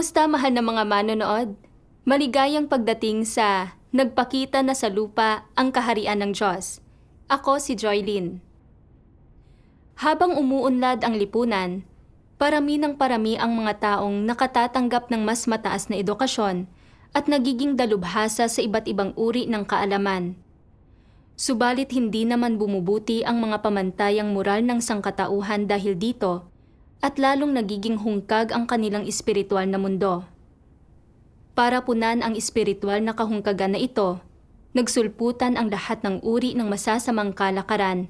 Kumusta mahal na mga manonood? Maligayang pagdating sa Nagpakita na sa lupa ang kaharian ng Diyos. Ako si Joylyn. Habang umuunlad ang lipunan, parami ng parami ang mga taong nakatatanggap ng mas mataas na edukasyon at nagiging dalubhasa sa iba't ibang uri ng kaalaman. Subalit hindi naman bumubuti ang mga pamantayang moral ng sangkatauhan dahil dito at lalong nagiging hungkag ang kanilang espiritual na mundo. Para punan ang espiritual na kahungkagan na ito, nagsulputan ang lahat ng uri ng masasamang kalakaran,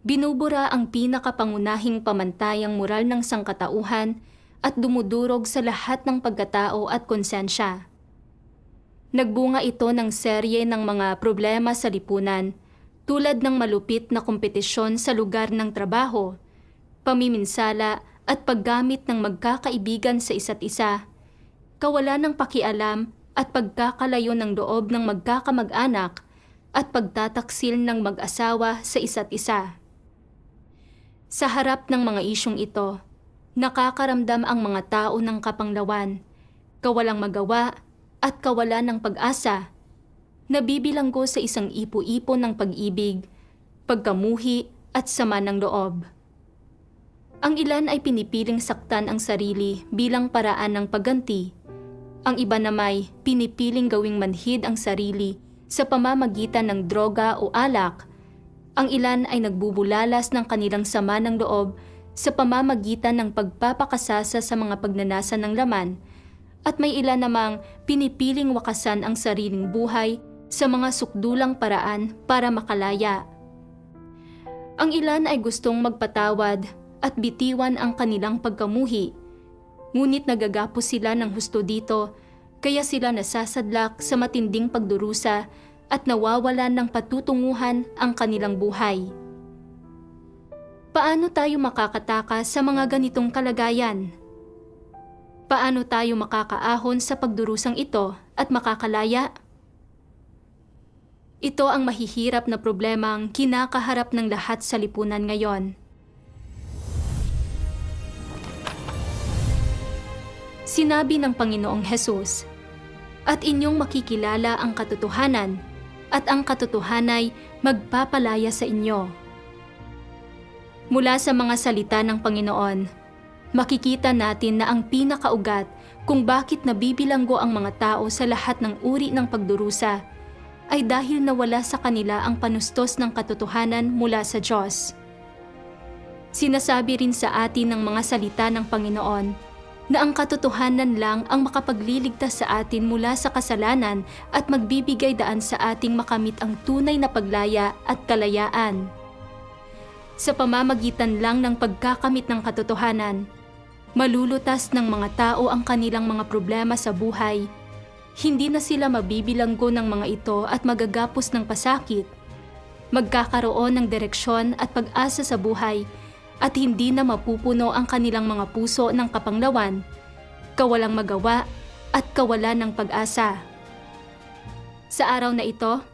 binubura ang pinakapangunahing pamantayang moral ng sangkatauhan at dumudurog sa lahat ng pagkatao at konsensya. Nagbunga ito ng serye ng mga problema sa lipunan tulad ng malupit na kompetisyon sa lugar ng trabaho, pamiminsala at paggamit ng magkakaibigan sa isa't isa, kawalan ng pakialam at pagkakalayo ng loob ng magkakamag-anak at pagtataksil ng mag-asawa sa isa't isa. Sa harap ng mga isyong ito, nakakaramdam ang mga tao ng kapanglawan, kawalang magawa at kawalan ng pag-asa. Nabibilanggo sa isang ipo-ipo ng pag-ibig, pagkamuhi at sama ng loob. Ang ilan ay pinipiling saktan ang sarili bilang paraan ng pagganti. Ang iba namay pinipiling gawing manhid ang sarili sa pamamagitan ng droga o alak. Ang ilan ay nagbubulalas ng kanilang sama ng loob sa pamamagitan ng pagpapakasasa sa mga pagnanasa ng laman, at may ilan namang pinipiling wakasan ang sariling buhay sa mga sukdulang paraan para makalaya. Ang ilan ay gustong magpatawad at bitiwan ang kanilang pagkamuhi, ngunit nagagapos sila ng husto dito, kaya sila nasasadlak sa matinding pagdurusa at nawawalan ng patutunguhan ang kanilang buhay. Paano tayo makakatakas sa mga ganitong kalagayan? Paano tayo makakaahon sa pagdurusang ito at makakalaya? Ito ang mahihirap na problemang kinakaharap ng lahat sa lipunan ngayon. Sinabi ng Panginoong Hesus, "At inyong makikilala ang katotohanan, at ang katotohanay magpapalaya sa inyo." Mula sa mga salita ng Panginoon, makikita natin na ang pinakaugat kung bakit nabibilanggo ang mga tao sa lahat ng uri ng pagdurusa ay dahil nawala sa kanila ang panustos ng katotohanan mula sa Diyos. Sinasabi rin sa atin ng mga salita ng Panginoon na ang katotohanan lang ang makapagliligtas sa atin mula sa kasalanan at magbibigay daan sa ating makamit ang tunay na paglaya at kalayaan. Sa pamamagitan lang ng pagkakamit ng katotohanan, malulutas ng mga tao ang kanilang mga problema sa buhay. Hindi na sila mabibilanggo ng mga ito at magagapos ng pasakit. Magkakaroon ng direksyon at pag-asa sa buhay at hindi na mapupuno ang kanilang mga puso ng kapanglawan, kawalang magawa at kawalan ng pag-asa. Sa araw na ito,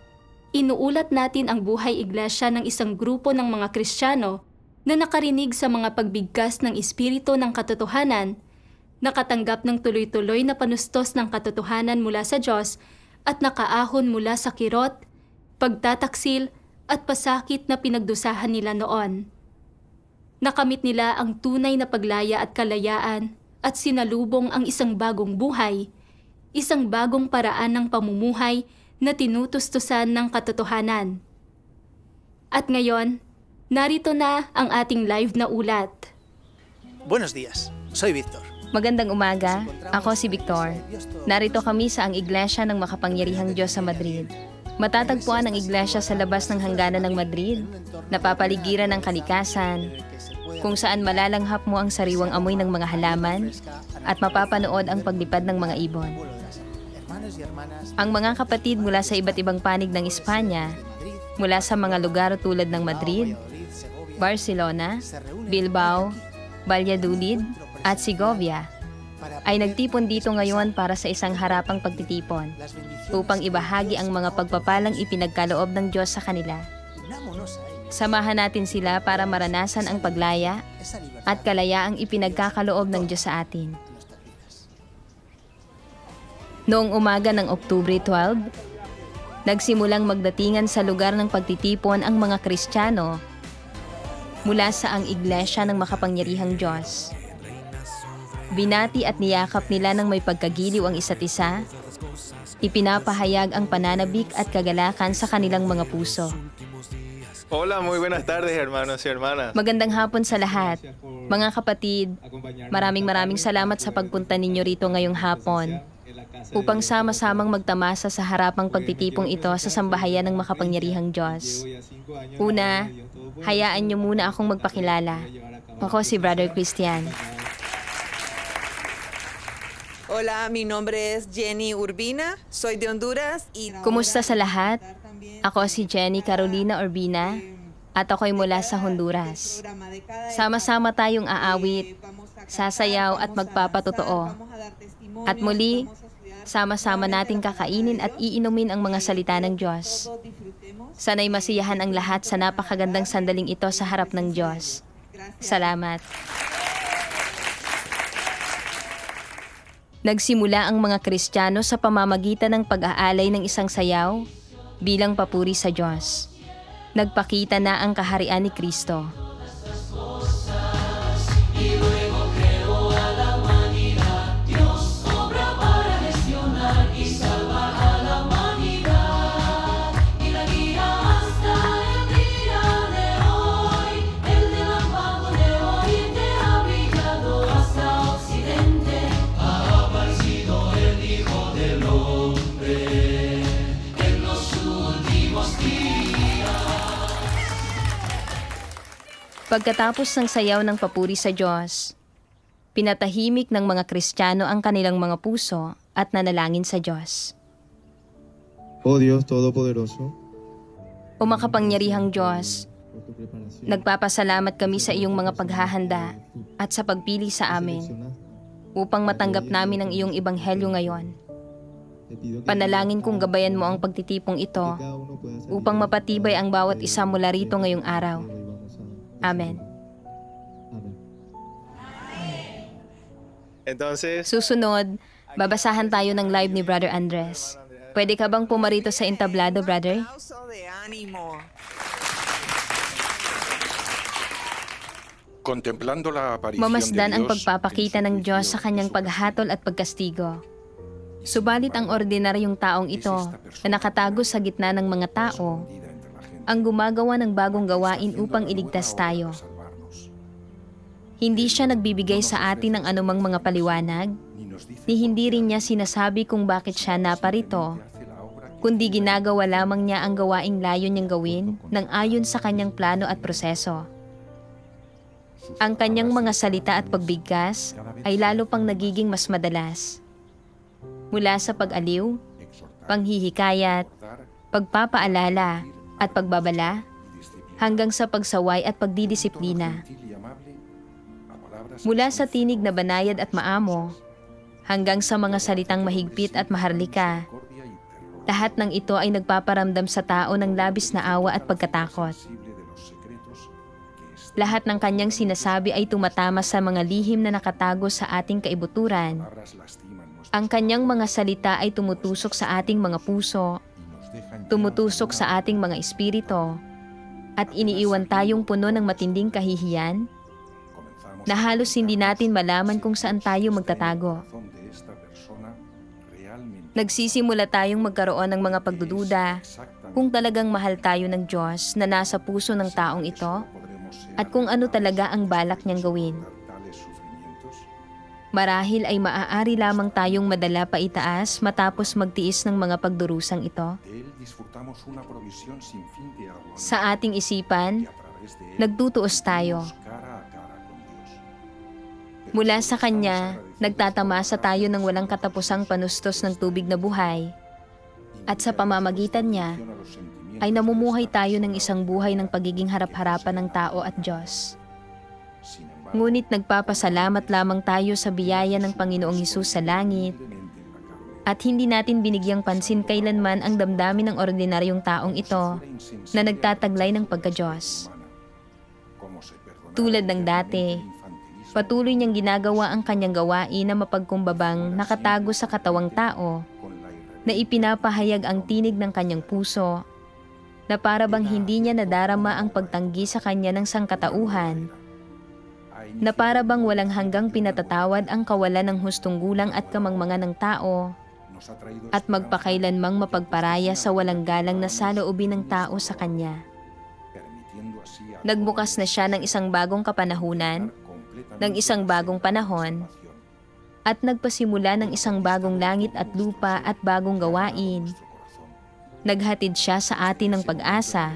inuulat natin ang buhay iglesia ng isang grupo ng mga Kristiyano na nakarinig sa mga pagbigkas ng espiritu ng katotohanan, nakatanggap ng tuloy-tuloy na panustos ng katotohanan mula sa Diyos at nakaahon mula sa kirot, pagtataksil at pasakit na pinagdusahan nila noon. Nakamit nila ang tunay na paglaya at kalayaan at sinalubong ang isang bagong buhay, isang bagong paraan ng pamumuhay na tinutustusan ng katotohanan. At ngayon, narito na ang ating live na ulat. Buenos días, soy Víctor. Magandang umaga, ako si Victor. Narito kami sa ang Iglesia ng Makapangyarihang Diyos sa Madrid. Matatagpuan ang iglesia sa labas ng hangganan ng Madrid, napapaligiran ng kalikasan, kung saan malalanghap mo ang sariwang amoy ng mga halaman at mapapanood ang paglipad ng mga ibon. Ang mga kapatid mula sa iba't ibang panig ng Espanya, mula sa mga lugar tulad ng Madrid, Barcelona, Bilbao, Valladolid at Segovia, ay nagtipon dito ngayon para sa isang harapang pagtitipon upang ibahagi ang mga pagpapalang ipinagkaloob ng Diyos sa kanila. Samahan natin sila para maranasan ang paglaya at kalayaang ipinagkakaloob ng Diyos sa atin. Noong umaga ng Oktubre 12, nagsimulang magdatingan sa lugar ng pagtitipon ang mga Kristiyano mula sa ang Iglesia ng Makapangyarihang Diyos. Binati at niyakap nila ng may pagkagiliw ang isa't isa. Ipinapahayag ang pananabik at kagalakan sa kanilang mga puso. Hola, muy buenas tardes, hermanos y hermanas. Magandang hapon sa lahat. Mga kapatid, maraming salamat sa pagpunta ninyo rito ngayong hapon upang sama-samang magtamasa sa harapang pagtitipong ito sa sambahayan ng Makapangyarihang Diyos. Una, hayaan niyo muna akong magpakilala. Ako si Brother Christian. Hola, mi nombre es Jenny Urbina, soy de Honduras y... Kumusta sa lahat? Ako si Jenny Carolina Urbina at ako'y mula sa Honduras. Sama-sama tayong aawit, sasayaw at magpapatotoo. At muli, sama-sama nating kakainin at iinumin ang mga salita ng Diyos. Sana'y masiyahan ang lahat sa napakagandang sandaling ito sa harap ng Diyos. Salamat. Nagsimula ang mga Kristiyano sa pamamagitan ng pag-aalay ng isang sayaw bilang papuri sa Diyos. Nagpakita na ang kaharian ni Kristo. Pagkatapos ng sayaw ng papuri sa Diyos, pinatahimik ng mga Kristiyano ang kanilang mga puso at nanalangin sa Diyos. Oh Dios Todopoderoso, O makapangyarihang Diyos, nagpapasalamat kami sa iyong mga paghahanda at sa pagpili sa amin upang matanggap namin ang iyong ebanghelyo ngayon. Panalangin kong gabayan mo ang pagtitipong ito upang mapatibay ang bawat isa mula rito ngayong araw. Amen. Entonces, Susunod, babasahan tayo ng live ni Brother Andres. Pwede ka bang pumarito sa entablado, brother? Aplauso de ánimo. Contemplando la aparición Mamasdan de ang Dios pagpapakita ng Diyos sa kanyang paghatol at pagkastigo. Subalit ang ordinaryong taong ito na nakatago sa gitna ng mga tao ang gumagawa ng bagong gawain upang iligtas tayo. Hindi siya nagbibigay sa atin ng anumang mga paliwanag, ni hindi rin niya sinasabi kung bakit siya naparito, kundi ginagawa lamang niya ang gawaing layo niyang gawin nang ayon sa kanyang plano at proseso. Ang kanyang mga salita at pagbigkas ay lalo pang nagiging mas madalas. Mula sa pag-aliw, panghihikayat, pagpapaalala, at pagbabala, hanggang sa pagsaway at pagdidisiplina. Mula sa tinig na banayad at maamo, hanggang sa mga salitang mahigpit at maharlika, lahat ng ito ay nagpaparamdam sa tao ng labis na awa at pagkatakot. Lahat ng kanyang sinasabi ay tumatama sa mga lihim na nakatago sa ating kaibuturan. Ang kanyang mga salita ay tumutusok sa ating mga puso, tumutusok sa ating mga espiritu, at iniiwan tayong puno ng matinding kahihiyan na halos hindi natin malaman kung saan tayo magtatago. Nagsisimula tayong magkaroon ng mga pagdududa kung talagang mahal tayo ng Diyos na nasa puso ng taong ito at kung ano talaga ang balak niyang gawin. Marahil ay maaari lamang tayong madala pa itaas matapos magtiis ng mga pagdurusang ito. Sa ating isipan, nagtutuos tayo. Mula sa Kanya, nagtatamasa tayo ng walang katapusang panustos ng tubig na buhay. At sa pamamagitan niya, ay namumuhay tayo ng isang buhay ng pagiging harap-harapan ng tao at Diyos. Ngunit nagpapasalamat lamang tayo sa biyaya ng Panginoong Hesus sa langit at hindi natin binigyang pansin kailanman ang damdamin ng ordinaryong taong ito na nagtataglay ng pagka-Diyos. Tulad ng dati, patuloy niyang ginagawa ang kanyang gawain na mapagkumbabang nakatago sa katawang tao na ipinapahayag ang tinig ng kanyang puso, na para bang hindi niya nadarama ang pagtanggi sa kanya ng sangkatauhan, na para bang walang hanggang pinatatawad ang kawalan ng hustong gulang at kamangmangan ng tao, at magpakailanmang mapagparaya sa walang galang na saloobin ng tao sa kanya. Nagbukas na siya ng isang bagong kapanahunan, ng isang bagong panahon, at nagpasimula ng isang bagong langit at lupa at bagong gawain. Naghatid siya sa atin ng pag-asa,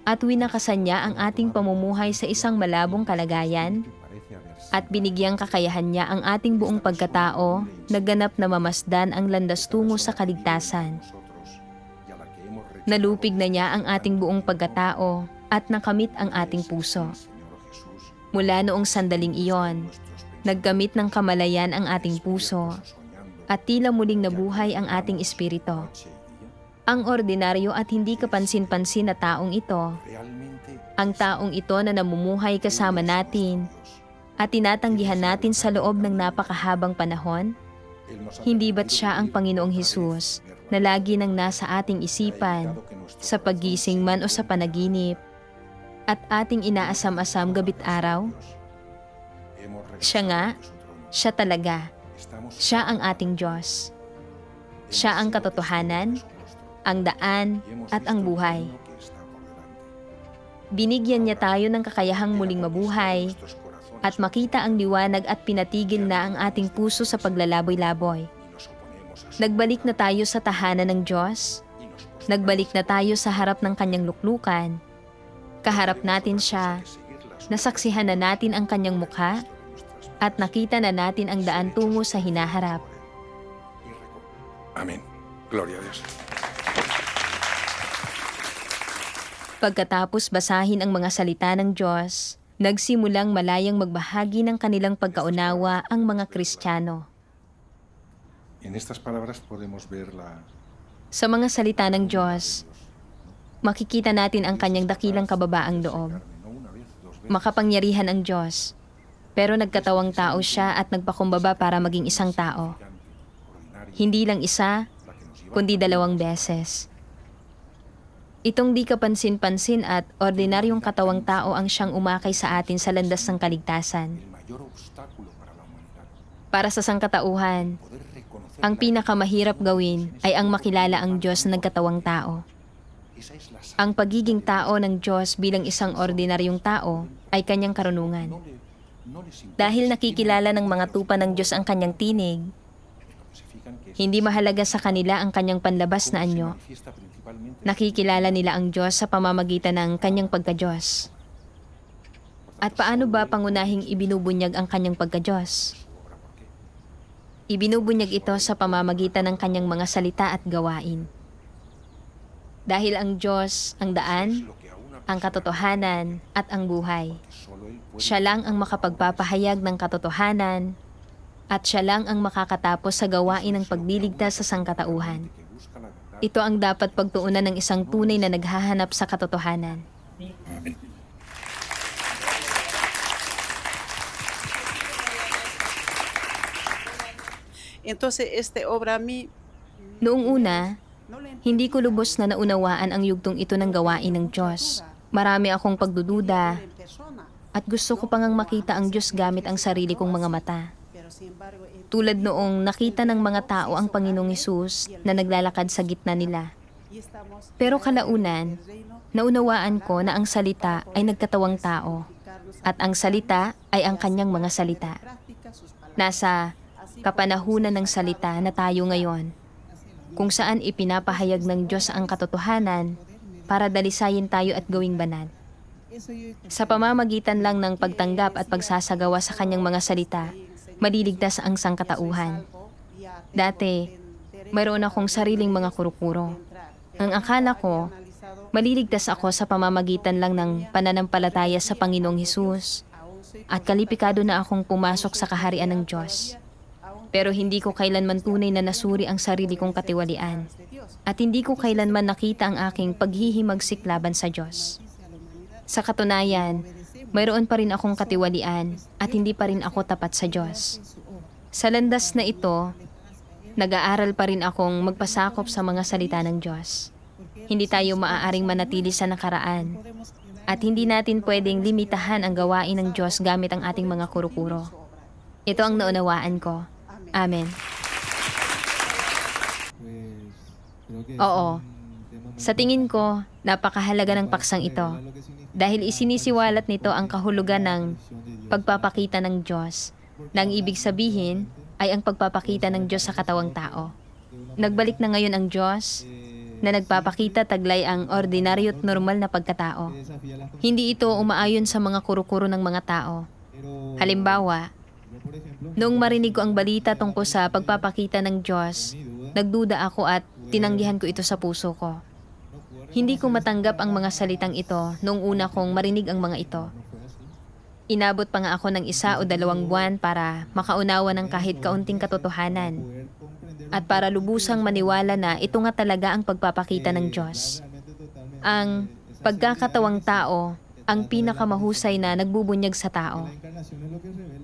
at winakasan niya ang ating pamumuhay sa isang malabong kalagayan, at binigyang kakayahan niya ang ating buong pagkatao na ganap na mamasdan ang landas tungo sa kaligtasan. Nalupig na niya ang ating buong pagkatao at nakamit ang ating puso. Mula noong sandaling iyon, nagkamit ng kamalayan ang ating puso at tila muling nabuhay ang ating espiritu. Ang ordinaryo at hindi kapansin-pansin na taong ito, ang taong ito na namumuhay kasama natin at tinatanggihan natin sa loob ng napakahabang panahon, hindi ba't siya ang Panginoong Hesus na lagi nang nasa ating isipan, sa paggising man o sa panaginip, at ating inaasam-asam gabit araw? Siya nga, siya talaga. Siya ang ating Diyos. Siya ang katotohanan, ang daan, at ang buhay. Binigyan niya tayo ng kakayahang muling mabuhay at makita ang liwanag at pinatigil na ang ating puso sa paglalaboy-laboy. Nagbalik na tayo sa tahanan ng Diyos. Nagbalik na tayo sa harap ng kanyang luklukan. Kaharap natin siya, nasaksihan na natin ang kanyang mukha, at nakita na natin ang daan tungo sa hinaharap. Amen. Gloria a Dios. Pagkatapos basahin ang mga salita ng Diyos, nagsimulang malayang magbahagi ng kanilang pagkaunawa ang mga Kristiyano. En estas palabras podemos ver la Sa mga salita ng Diyos, makikita natin ang kanyang dakilang kababaang loob. Makapangyarihan ang Diyos, pero nagkatawang tao siya at nagpakumbaba para maging isang tao. Hindi lang isa, kundi 2 beses. Itong di kapansin-pansin at ordinaryong katawang tao ang siyang umakay sa atin sa landas ng kaligtasan. Para sa sangkatauhan, ang pinakamahirap gawin ay ang makilala ang Diyos na nagkatawang tao. Ang pagiging tao ng Diyos bilang isang ordinaryong tao ay kanyang karunungan. Dahil nakikilala ng mga tupa ng Diyos ang kanyang tinig, hindi mahalaga sa kanila ang kanyang panlabas na anyo. Nakikilala nila ang Diyos sa pamamagitan ng kanyang pagka-Diyos. At paano ba pangunahing ibinubunyag ang kanyang pagka-Diyos? Ibinubunyag ito sa pamamagitan ng kanyang mga salita at gawain. Dahil ang Diyos ang daan, ang katotohanan at ang buhay. Siya lang ang makapagpapahayag ng katotohanan at siya lang ang makakatapos sa gawain ng pagliligtas sa sangkatauhan. Ito ang dapat pagtuunan ng isang tunay na naghahanap sa katotohanan. Entonces, obra a mí. Noong una, hindi ko lubos na naunawaan ang yugtong ito ng gawain ng Diyos. Marami akong pagdududa at gusto ko pang makita ang Diyos gamit ang sarili kong mga mata. Tulad noong nakita ng mga tao ang Panginoong Hesus na naglalakad sa gitna nila. Pero kalaunan, naunawaan ko na ang salita ay nagkatawang tao at ang salita ay ang kanyang mga salita. Nasa kapanahunan ng salita na tayo ngayon, kung saan ipinapahayag ng Diyos ang katotohanan para dalisayin tayo at gawing banal. Sa pamamagitan lang ng pagtanggap at pagsasagawa sa kanyang mga salita, maliligtas ang sangkatauhan. Dati, mayroon akong sariling mga kuro-kuro. Ang akala ko, maliligtas ako sa pamamagitan lang ng pananampalataya sa Panginoong Hesus at kalipikado na akong pumasok sa kaharian ng Diyos. Pero hindi ko kailanman tunay na nasuri ang sarili kong katiwalian at hindi ko kailanman nakita ang aking paghihimagsik laban sa Diyos. Sa katunayan, mayroon pa rin akong katiwalian at hindi pa rin ako tapat sa Diyos. Sa landas na ito, nag-aaral pa rin akong magpasakop sa mga salita ng Diyos. Hindi tayo maaaring manatili sa nakaraan. At hindi natin pwedeng limitahan ang gawain ng Diyos gamit ang ating mga kuro-kuro. Ito ang naunawaan ko. Amen. Oo. Sa tingin ko, napakahalaga ng paksang ito. Dahil isinisiwalat nito ang kahulugan ng pagpapakita ng Diyos, na ang ibig sabihin ay ang pagpapakita ng Diyos sa katawang tao. Nagbalik na ngayon ang Diyos na nagpapakita taglay ang ordinaryo at normal na pagkatao. Hindi ito umaayon sa mga kuro-kuro ng mga tao. Halimbawa, noong marinig ko ang balita tungkol sa pagpapakita ng Diyos, nagduda ako at tinanggihan ko ito sa puso ko. Hindi ko matanggap ang mga salitang ito noong una kong marinig ang mga ito. Inabot pa nga ako ng 1 o 2 buwan para makaunawa ng kahit kaunting katotohanan at para lubusang maniwala na ito nga talaga ang pagpapakita ng Diyos. Ang pagkakatawang tao ang pinakamahusay na nagbubunyag sa tao.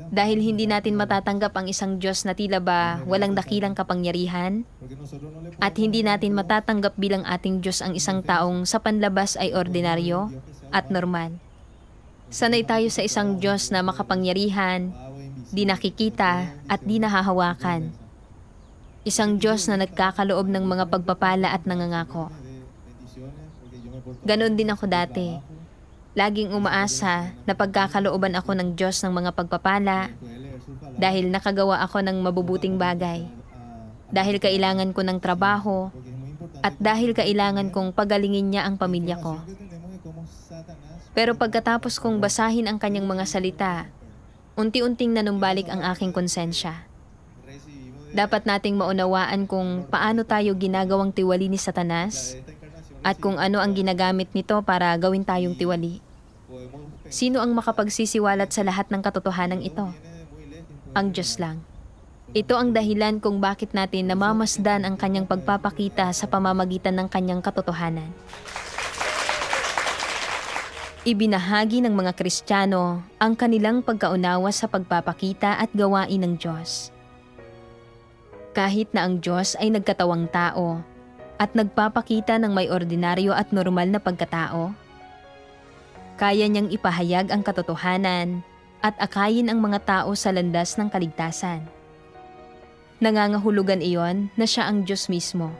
Dahil hindi natin matatanggap ang isang Diyos na tila ba walang dakilang kapangyarihan, at hindi natin matatanggap bilang ating Diyos ang isang taong sa panlabas ay ordinaryo at normal. Sanay tayo sa isang Diyos na makapangyarihan, di nakikita at di nahahawakan. Isang Diyos na nagkakaloob ng mga pagpapala at nangangako. Ganon din ako dati. Laging umaasa na pagkakalooban ako ng Diyos ng mga pagpapala dahil nakagawa ako ng mabubuting bagay. Dahil kailangan ko ng trabaho at dahil kailangan kong pagalingin niya ang pamilya ko. Pero pagkatapos kong basahin ang kanyang mga salita, unti-unting nanumbalik ang aking konsensya. Dapat nating maunawaan kung paano tayo ginagawang tiwali ni Satanas at kung ano ang ginagamit nito para gawin tayong tiwali. Sino ang makapagsisiwalat sa lahat ng katotohanan ito? Ang Diyos lang. Ito ang dahilan kung bakit natin namamasdan ang kanyang pagpapakita sa pamamagitan ng kanyang katotohanan. Ibinahagi ng mga Kristiyano ang kanilang pagkaunawa sa pagpapakita at gawain ng Diyos. Kahit na ang Diyos ay nagkatawang tao at nagpapakita ng may ordinaryo at normal na pagkatao, kaya niyang ipahayag ang katotohanan at akayin ang mga tao sa landas ng kaligtasan. Nangangahulugan iyon na siya ang Diyos mismo.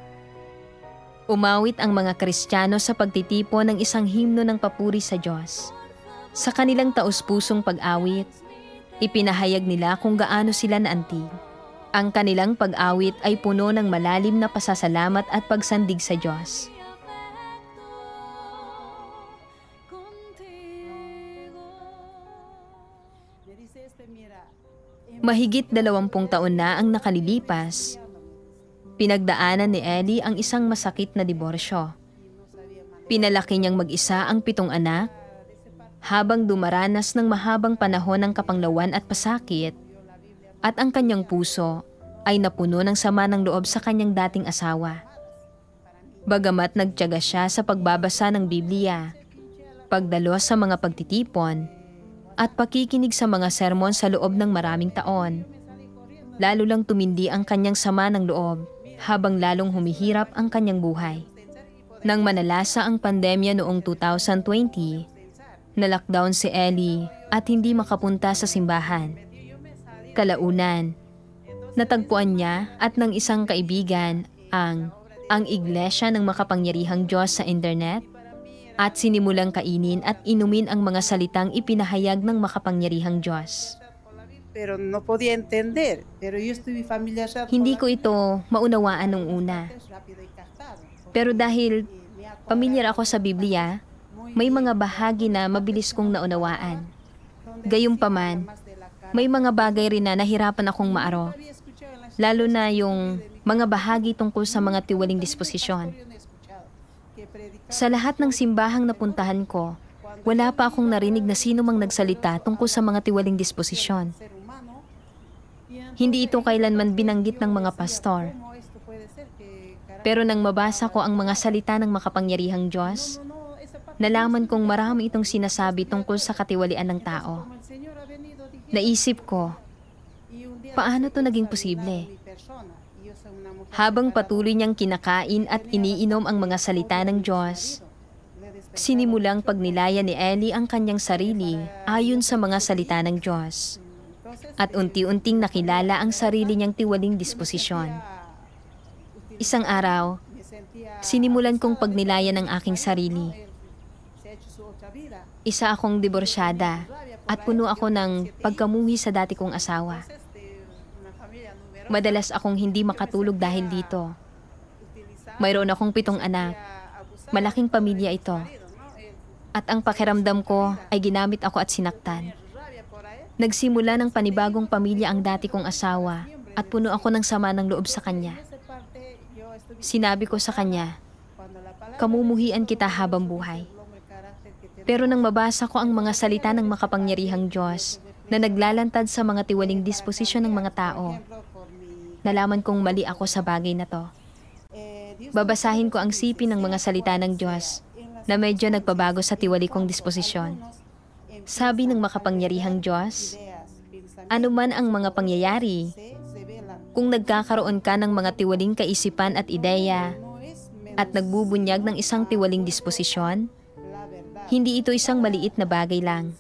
Umawit ang mga Kristiyano sa pagtitipon ng isang himno ng papuri sa Diyos. Sa kanilang taus-pusong pag-awit, ipinahayag nila kung gaano sila naantig. Ang kanilang pag-awit ay puno ng malalim na pasasalamat at pagsandig sa Diyos. Mahigit 20 taon na ang nakalilipas, pinagdaanan ni Ellie ang isang masakit na diborsyo. Pinalaki niyang mag-isa ang 7 anak, habang dumaranas ng mahabang panahon ng kapanglawan at pasakit, at ang kanyang puso ay napuno ng sama ng loob sa kanyang dating asawa. Bagamat nagtiyaga siya sa pagbabasa ng Biblia, pagdalo sa mga pagtitipon, at pakikinig sa mga sermon sa loob ng maraming taon, lalo lang tumindi ang kanyang sama ng loob habang lalong humihirap ang kanyang buhay. Nang manalasa ang pandemya noong 2020, na-lockdown si Ellie at hindi makapunta sa simbahan. Kalaunan, natagpuan niya at ng isang kaibigan ang Iglesia ng Makapangyarihang Diyos sa internet at sinimulang kainin at inumin ang mga salitang ipinahayag ng makapangyarihang Diyos. Hindi ko ito maunawaan nung una. Pero dahil pamilyar ako sa Biblia, may mga bahagi na mabilis kong naunawaan. Gayunpaman, may mga bagay rin na nahirapan akong maaro, lalo na yung mga bahagi tungkol sa mga tiwaling disposisyon. Sa lahat ng simbahang napuntahan ko, wala pa akong narinig na sino mang nagsalita tungkol sa mga tiwaling disposisyon. Hindi ito kailanman binanggit ng mga pastor. Pero nang mabasa ko ang mga salita ng makapangyarihang Diyos, nalaman kong marami itong sinasabi tungkol sa katiwalian ng tao. Naisip ko, paano to naging posible? Habang patuloy niyang kinakain at iniinom ang mga salita ng Diyos, sinimulang pagnilaya ni Eli ang kanyang sarili ayon sa mga salita ng Diyos. At unti-unting nakilala ang sarili niyang tiwaling disposisyon. Isang araw, sinimulan kong pagnilayan ang aking sarili. Isa akong diborsyada at puno ako ng pagkamuhi sa dati kong asawa. Madalas akong hindi makatulog dahil dito. Mayroon akong 7 anak. Malaking pamilya ito. At ang pakiramdam ko ay ginamit ako at sinaktan. Nagsimula ng panibagong pamilya ang dati kong asawa at puno ako ng sama ng loob sa kanya. Sinabi ko sa kanya, "Kamumuhian kita habang buhay." Pero nang mabasa ko ang mga salita ng makapangyarihang Diyos na naglalantad sa mga tiwaling disposisyon ng mga tao, nalaman kong mali ako sa bagay na to. Babasahin ko ang sipi ng mga salita ng Diyos na medyo nagpabago sa tiwali kong disposisyon. Sabi ng makapangyarihang Diyos, anuman ang mga pangyayari, kung nagkakaroon ka ng mga tiwaling kaisipan at ideya at nagbubunyag ng isang tiwaling disposisyon, hindi ito isang maliit na bagay lang.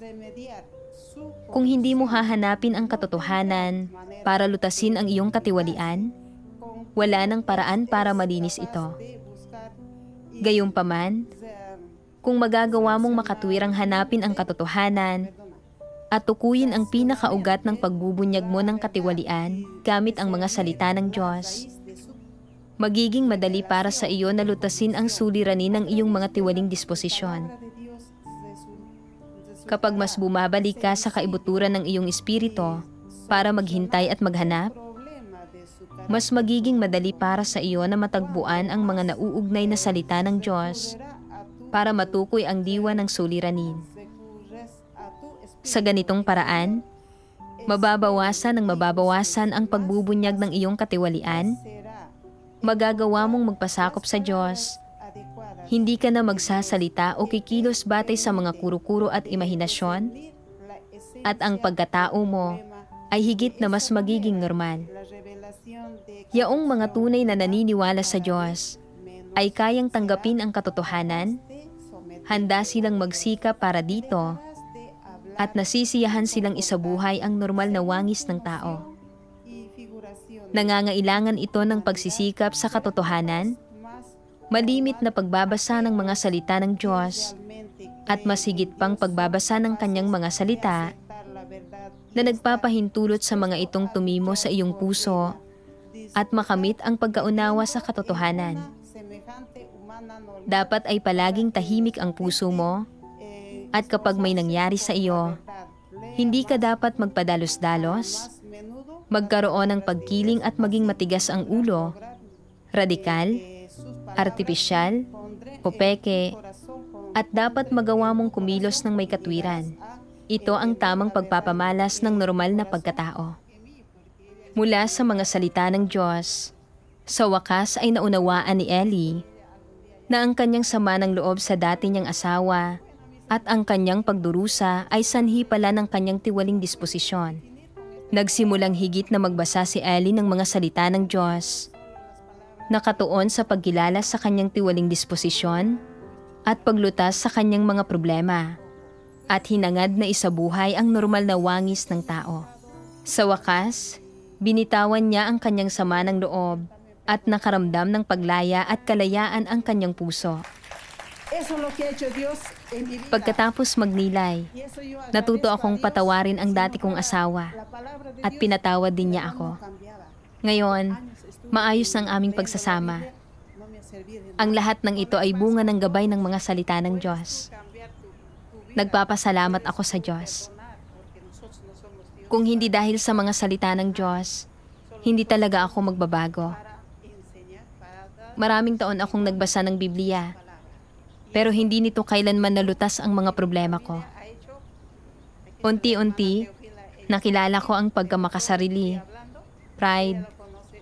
Kung hindi mo hahanapin ang katotohanan para lutasin ang iyong katiwalian, wala nang paraan para malinis ito. Gayunpaman, kung magagawa mong makatwirang hanapin ang katotohanan at tukuyin ang pinakaugat ng pagbubunyag mo ng katiwalian gamit ang mga salita ng Diyos, magiging madali para sa iyo na lutasin ang suliranin ng iyong mga tiwaling disposisyon. Kapag mas bumabalik ka sa kaibuturan ng iyong espiritu para maghintay at maghanap, mas magiging madali para sa iyo na matagpuan ang mga nauugnay na salita ng Diyos para matukoy ang diwa ng suliranin. Sa ganitong paraan, mababawasan ang pagbubunyag ng iyong katiwalian, magagawa mong magpasakop sa Diyos, hindi ka na magsasalita o kikilos batay sa mga kuro-kuro at imahinasyon, at ang pagkatao mo ay higit na mas magiging normal. Yaong mga tunay na naniniwala sa Diyos ay kayang tanggapin ang katotohanan, handa silang magsikap para dito, at nasisiyahan silang isabuhay ang normal na wangis ng tao. Nangangailangan ito ng pagsisikap sa katotohanan, malimit na pagbabasa ng mga salita ng Diyos, at mas higit pang pagbabasa ng kanyang mga salita na nagpapahintulot sa mga itong tumimo sa iyong puso at makamit ang pagkaunawa sa katotohanan. Dapat ay palaging tahimik ang puso mo, at kapag may nangyari sa iyo, hindi ka dapat magpadalos-dalos, magkaroon ng pagkiling at maging matigas ang ulo, radikal, artipisyal, o peke, at dapat magawa mong kumilos ng may katwiran. Ito ang tamang pagpapamalas ng normal na pagkatao. Mula sa mga salita ng Diyos, sa wakas ay naunawaan ni Eli na ang kanyang sama ng loob sa dati niyang asawa at ang kanyang pagdurusa ay sanhi pala ng kanyang tiwaling disposisyon. Nagsimulang higit na magbasa si Eli ng mga salita ng Diyos, nakatuon sa pagkilala sa kanyang tiwaling disposisyon at paglutas sa kanyang mga problema, at hinangad na isabuhay ang normal na wangis ng tao. Sa wakas, binitawan niya ang kanyang sama ng loob at nakaramdam ng paglaya at kalayaan ang kanyang puso. Pagkatapos magnilay, natuto akong patawarin ang dati kong asawa at pinatawad din niya ako. Ngayon, maayos ang aming pagsasama. Ang lahat ng ito ay bunga ng gabay ng mga salita ng Diyos. Nagpapasalamat ako sa Diyos. Kung hindi dahil sa mga salita ng Diyos, hindi talaga ako magbabago. Maraming taon akong nagbasa ng Biblia, pero hindi nito kailanman nalutas ang mga problema ko. Unti-unti, nakilala ko ang pagkamakasarili, pride,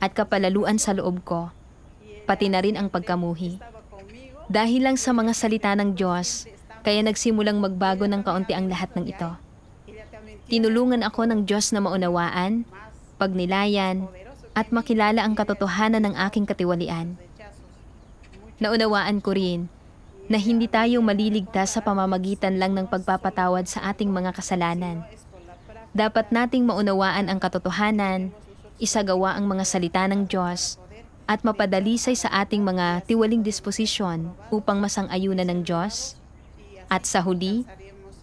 at kapalaluan sa loob ko, pati na rin ang pagkamuhi. Dahil lang sa mga salita ng Diyos, kaya nagsimulang magbago ng kaunti ang lahat ng ito. Tinulungan ako ng Diyos na maunawaan, pagnilayan, at makilala ang katotohanan ng aking katiwalian. Naunawaan ko rin na hindi tayo maliligtas sa pamamagitan lang ng pagpapatawad sa ating mga kasalanan. Dapat nating maunawaan ang katotohanan, isagawa ang mga salita ng Diyos, at mapadalisay sa ating mga tiwaling disposisyon upang masang-ayunan ng Diyos, at sa huli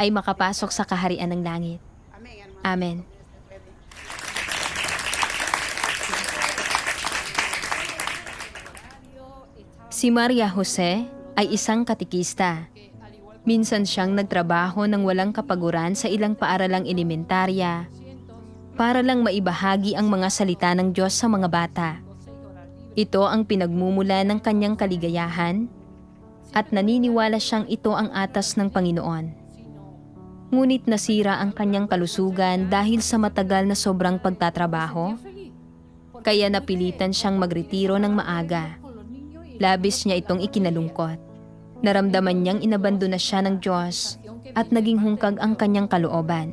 ay makapasok sa kaharian ng langit. Amen. Si Maria Jose ay isang katikista. Minsan siyang nagtrabaho ng walang kapaguran sa ilang paaralang elementarya para lang maibahagi ang mga salita ng Diyos sa mga bata. Ito ang pinagmumula ng kanyang kaligayahan at naniniwala siyang ito ang atas ng Panginoon. Ngunit nasira ang kanyang kalusugan dahil sa matagal na sobrang pagtatrabaho, kaya napilitan siyang magretiro ng maaga. Labis niya itong ikinalungkot. Naramdaman niyang inabandona siya ng Diyos at naging hungkag ang kanyang kalooban.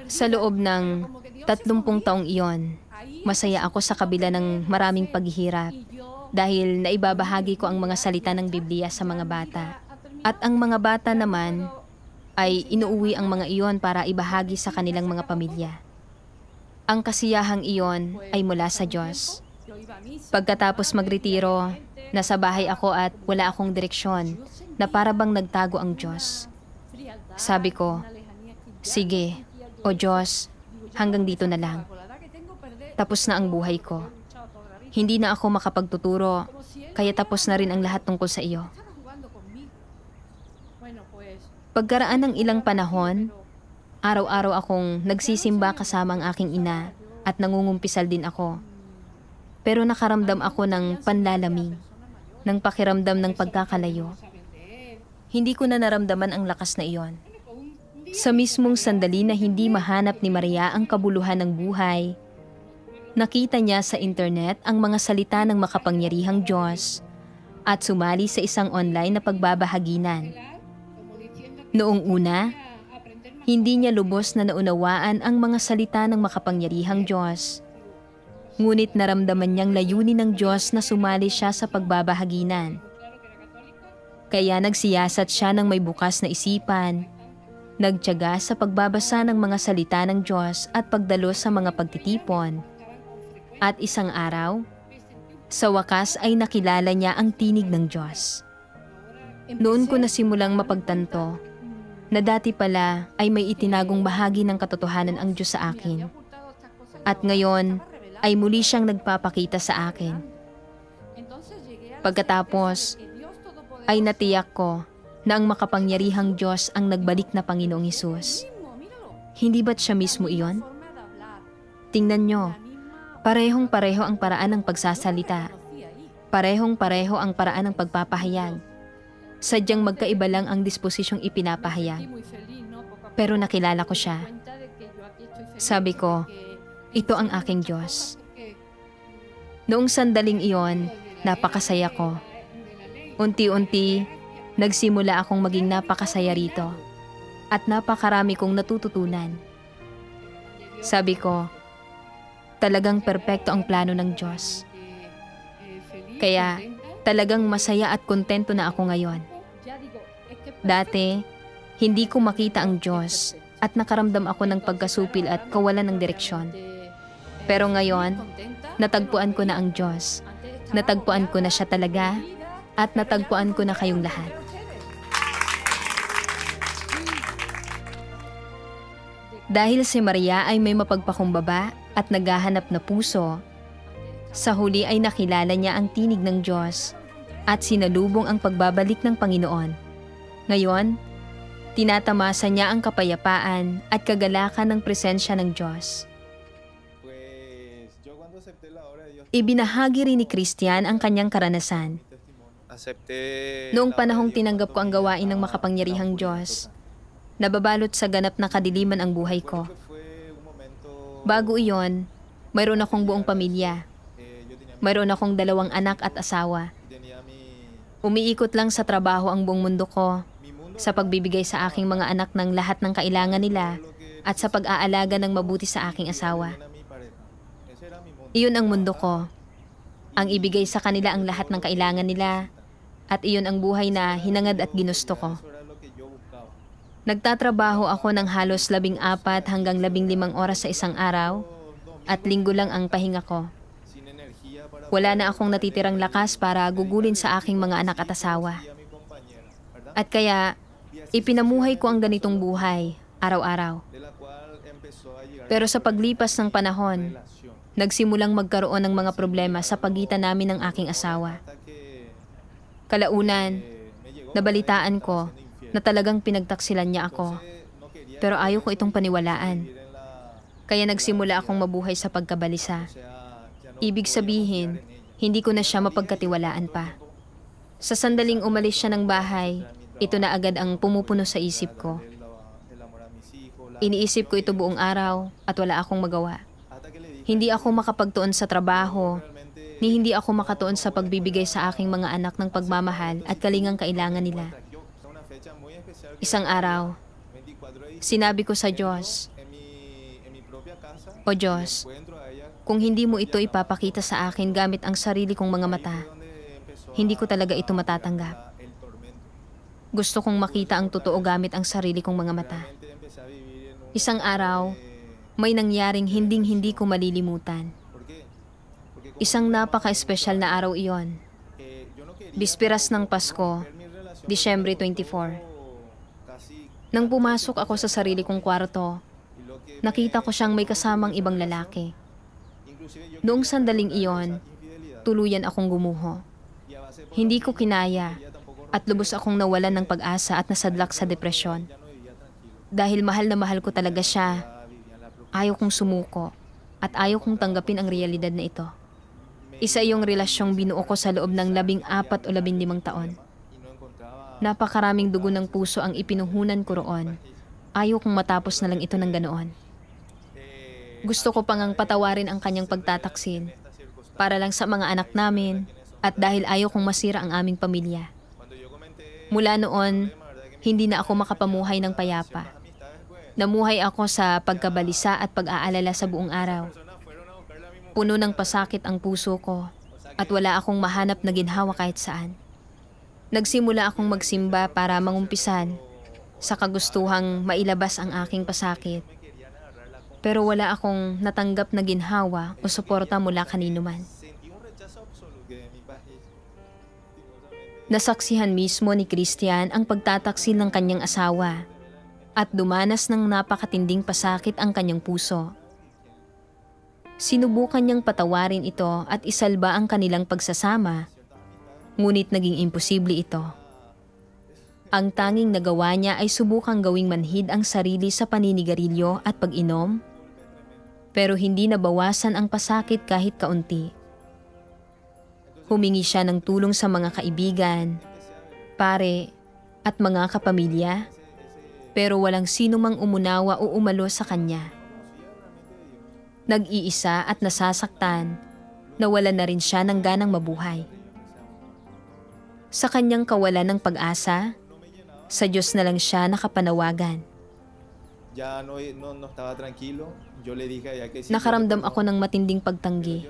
Sa loob ng 30 taong iyon, masaya ako sa kabila ng maraming paghihirap dahil naibabahagi ko ang mga salita ng Biblia sa mga bata. At ang mga bata naman ay inuuwi ang mga iyon para ibahagi sa kanilang mga pamilya. Ang kasiyahang iyon ay mula sa Diyos. Pagkatapos magretiro, nasa bahay ako at wala akong direksyon na para bang nagtago ang Diyos. Sabi ko, sige, o Diyos, hanggang dito na lang. Tapos na ang buhay ko. Hindi na ako makapagtuturo, kaya tapos na rin ang lahat tungkol sa iyo. Pagkaraan ng ilang panahon, araw-araw akong nagsisimba kasama ang aking ina at nangungumpisal din ako. Pero nakaramdam ako ng panlalamig, ng pakiramdam ng pagkakalayo. Hindi ko na naramdaman ang lakas na iyon. Sa mismong sandali na hindi mahanap ni Maria ang kabuluhan ng buhay, nakita niya sa internet ang mga salita ng makapangyarihang Diyos at sumali sa isang online na pagbabahaginan. Noong una, hindi niya lubos na naunawaan ang mga salita ng makapangyarihang Diyos. Ngunit naramdaman niyang layunin ng Diyos na sumali siya sa pagbabahaginan. Kaya nagsiyasat siya ng may bukas na isipan, nagtiyaga sa pagbabasa ng mga salita ng Diyos at pagdalo sa mga pagtitipon. At isang araw, sa wakas ay nakilala niya ang tinig ng Diyos. Noon ko nasimulang mapagtanto na dati pala ay may itinagong bahagi ng katotohanan ang Diyos sa akin. At ngayon ay muli siyang nagpapakita sa akin. Pagkatapos ay natiyak ko na ang makapangyarihang Diyos ang nagbalik na Panginoong Hesus. Hindi ba't siya mismo iyon? Tingnan nyo, parehong-pareho ang paraan ng pagsasalita. Parehong-pareho ang paraan ng pagpapahayag. Sadyang magkaiba lang ang disposisyong ipinapahayag. Pero nakilala ko siya. Sabi ko, ito ang aking Diyos. Noong sandaling iyon, napakasaya ko. Unti-unti, nagsimula akong maging napakasaya rito. At napakarami kong natututunan. Sabi ko, talagang perpekto ang plano ng Diyos. Kaya, talagang masaya at kontento na ako ngayon. Dati, hindi ko makita ang Diyos at nakaramdam ako ng pagkasupil at kawalan ng direksyon. Pero ngayon, natagpuan ko na ang Diyos. Natagpuan ko na siya talaga at natagpuan ko na kayong lahat. Dahil si Maria ay may mapagpakumbaba at naghahanap na puso, sa huli ay nakilala niya ang tinig ng Diyos at sinalubong ang pagbabalik ng Panginoon. Ngayon, tinatamasa niya ang kapayapaan at kagalakan ng presensya ng Diyos. Ibinahagi rin ni Christian ang kanyang karanasan. Noong panahong tinanggap ko ang gawain ng makapangyarihang Diyos, nababalot sa ganap na kadiliman ang buhay ko. Bago iyon, mayroon akong buong pamilya. Mayroon akong 2 anak at asawa. Umiikot lang sa trabaho ang buong mundo ko, sa pagbibigay sa aking mga anak ng lahat ng kailangan nila at sa pag-aalaga ng mabuti sa aking asawa. Iyon ang mundo ko. Ang ibigay sa kanila ang lahat ng kailangan nila at iyon ang buhay na hinangad at ginusto ko. Nagtatrabaho ako ng halos 14 hanggang 15 oras sa isang araw at linggo lang ang pahinga ko. Wala na akong natitirang lakas para gugulin sa aking mga anak at asawa. At kaya, ipinamuhay ko ang ganitong buhay, araw-araw. Pero sa paglipas ng panahon, nagsimulang magkaroon ng mga problema sa pagitan namin ng aking asawa. Kalaunan, nabalitaan ko na talagang pinagtaksilan niya ako. Pero ayaw ko itong paniwalaan. Kaya nagsimula akong mabuhay sa pagkabalisa. Ibig sabihin, hindi ko na siya mapagkatiwalaan pa. Sa sandaling umalis siya ng bahay, ito na agad ang pumupuno sa isip ko. Iniisip ko ito buong araw at wala akong magawa. Hindi ako makapagtuon sa trabaho, ni hindi ako makatuon sa pagbibigay sa aking mga anak ng pagmamahal at kalingang kailangan nila. Isang araw, sinabi ko sa Diyos, O Diyos, kung hindi mo ito ipapakita sa akin gamit ang sarili kong mga mata, hindi ko talaga ito matatanggap. Gusto kong makita ang totoo gamit ang sarili kong mga mata. Isang araw, may nangyaring hinding-hindi ko malilimutan. Isang napaka-espesyal na araw iyon. Bispiras ng Pasko, Disyembre 24. Nang pumasok ako sa sarili kong kwarto, nakita ko siyang may kasamang ibang lalaki. Noong sandaling iyon, tuluyan akong gumuho. Hindi ko kinaya at lubos akong nawalan ng pag-asa at nasadlak sa depresyon. Dahil mahal na mahal ko talaga siya, ayaw kong sumuko at ayaw kong tanggapin ang realidad na ito. Isa iyong relasyong binuo ko sa loob ng 14 o 15 taon. Napakaraming dugo ng puso ang ipinuhunan ko roon. Ayaw kong matapos na lang ito ng ganoon. Gusto ko pang ang patawarin ang kanyang pagtataksin para lang sa mga anak namin at dahil ayaw kong masira ang aming pamilya. Mula noon, hindi na ako makapamuhay ng payapa. Namuhay ako sa pagkabalisa at pag-aalala sa buong araw. Puno ng pasakit ang puso ko at wala akong mahanap na ginhawa kahit saan. Nagsimula akong magsimba para mangumpisan sa kagustuhang mailabas ang aking pasakit. Pero wala akong natanggap na ginhawa o suporta mula kanino man. Nasaksihan mismo ni Christian ang pagtataksil ng kanyang asawa at dumanas ng napakatinding pasakit ang kanyang puso. Sinubukan niyang patawarin ito at isalba ang kanilang pagsasama, ngunit naging imposible ito. Ang tanging nagawa niya ay subukang gawing manhid ang sarili sa paninigarilyo at pag-inom, pero hindi nabawasan ang pasakit kahit kaunti. Humingi siya ng tulong sa mga kaibigan, pare, at mga kapamilya, pero walang sino mang umunawa o umalo sa kanya. Nag-iisa at nasasaktan, nawalan na rin siya ng ganang mabuhay. Sa kanyang kawalan ng pag-asa, sa Diyos na lang siya nakapanawagan. Nakaramdam ako ng matinding pagtanggi.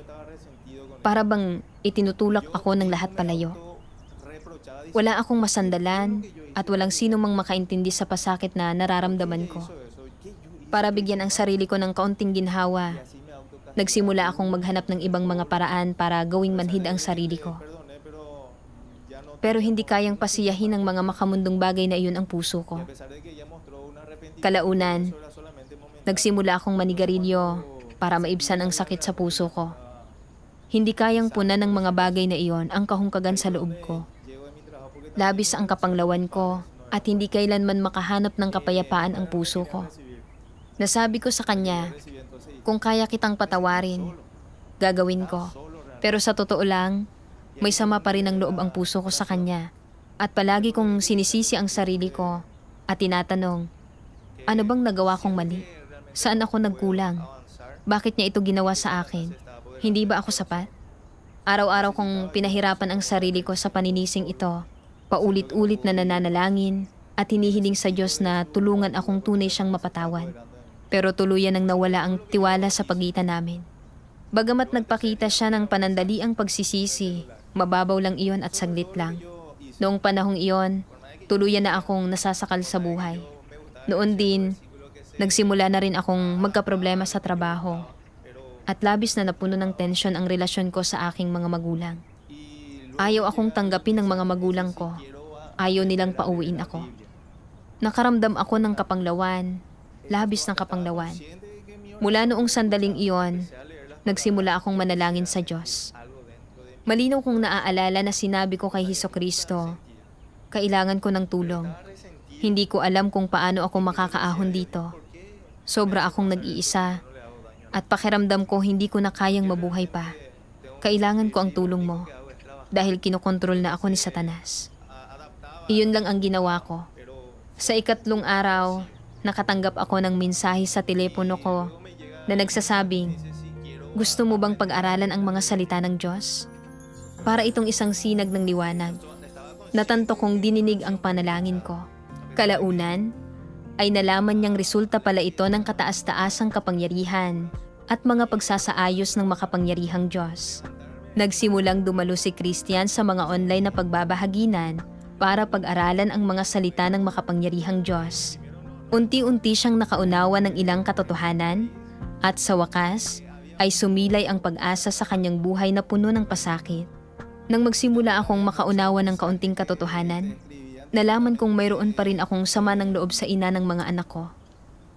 Para bang itinutulak ako ng lahat palayo. Wala akong masandalan at walang sino mang makaintindi sa pasakit na nararamdaman ko. Para bigyan ang sarili ko ng kaunting ginhawa, nagsimula akong maghanap ng ibang mga paraan para gawing manhid ang sarili ko. Pero hindi kayang pasiyahin ng mga makamundong bagay na iyon ang puso ko. Kalaunan, nagsimula akong manigarilyo para maibsan ang sakit sa puso ko. Hindi kayang punan ng mga bagay na iyon ang kahungkagan sa loob ko. Labis ang kapanglawan ko at hindi kailanman makahanap ng kapayapaan ang puso ko. Nasabi ko sa kanya, kung kaya kitang patawarin, gagawin ko. Pero sa totoo lang, may sama pa rin ang loob ang puso ko sa kanya. At palagi kong sinisisi ang sarili ko at tinatanong, ano bang nagawa kong mali? Saan ako nagkulang? Bakit niya ito ginawa sa akin? Hindi ba ako sapat? Araw-araw kong pinahirapan ang sarili ko sa paninising ito. Paulit-ulit na nananalangin at hinihiling sa Diyos na tulungan akong tunay siyang mapatawan. pero tuluyan nang nawala ang tiwala sa pagitan namin. Bagamat nagpakita siya ng panandaliang pagsisisi, mababaw lang iyon at saglit lang. Noong panahong iyon, tuluyan na akong nasasakal sa buhay. Noon din, nagsimula na rin akong magkaproblema sa trabaho. At labis na napuno ng tensyon ang relasyon ko sa aking mga magulang. Ayaw akong tanggapin ng mga magulang ko. Ayaw nilang pauwiin ako. Nakaramdam ako ng kapanglawan, labis ng kapanglawan. Mula noong sandaling iyon, nagsimula akong manalangin sa Diyos. Malinaw kong naaalala na sinabi ko kay Hesukristo, kailangan ko ng tulong. Hindi ko alam kung paano ako makakaahon dito. Sobra akong nag-iisa at pakiramdam ko hindi ko na kayang mabuhay pa. Kailangan ko ang tulong mo dahil kinokontrol na ako ni Satanas. Iyon lang ang ginawa ko. Sa ikatlong araw, nakatanggap ako ng mensahe sa telepono ko na nagsasabing, gusto mo bang pag-aralan ang mga salita ng Diyos? Para itong isang sinag ng liwanag. Natanto kong dininig ang panalangin ko. Kalaunan, ay nalaman niyang resulta pala ito ng kataas-taasang kapangyarihan at mga pagsasaayos ng makapangyarihang Diyos. Nagsimulang dumalo si Christian sa mga online na pagbabahaginan para pag-aralan ang mga salita ng makapangyarihang Diyos. Unti-unti siyang nakaunawa ng ilang katotohanan at sa wakas ay sumilay ang pag-asa sa kanyang buhay na puno ng pasakit. Nang magsimula akong makaunawa ng kaunting katotohanan, nalaman kong mayroon pa rin akong sama ng loob sa ina ng mga anak ko.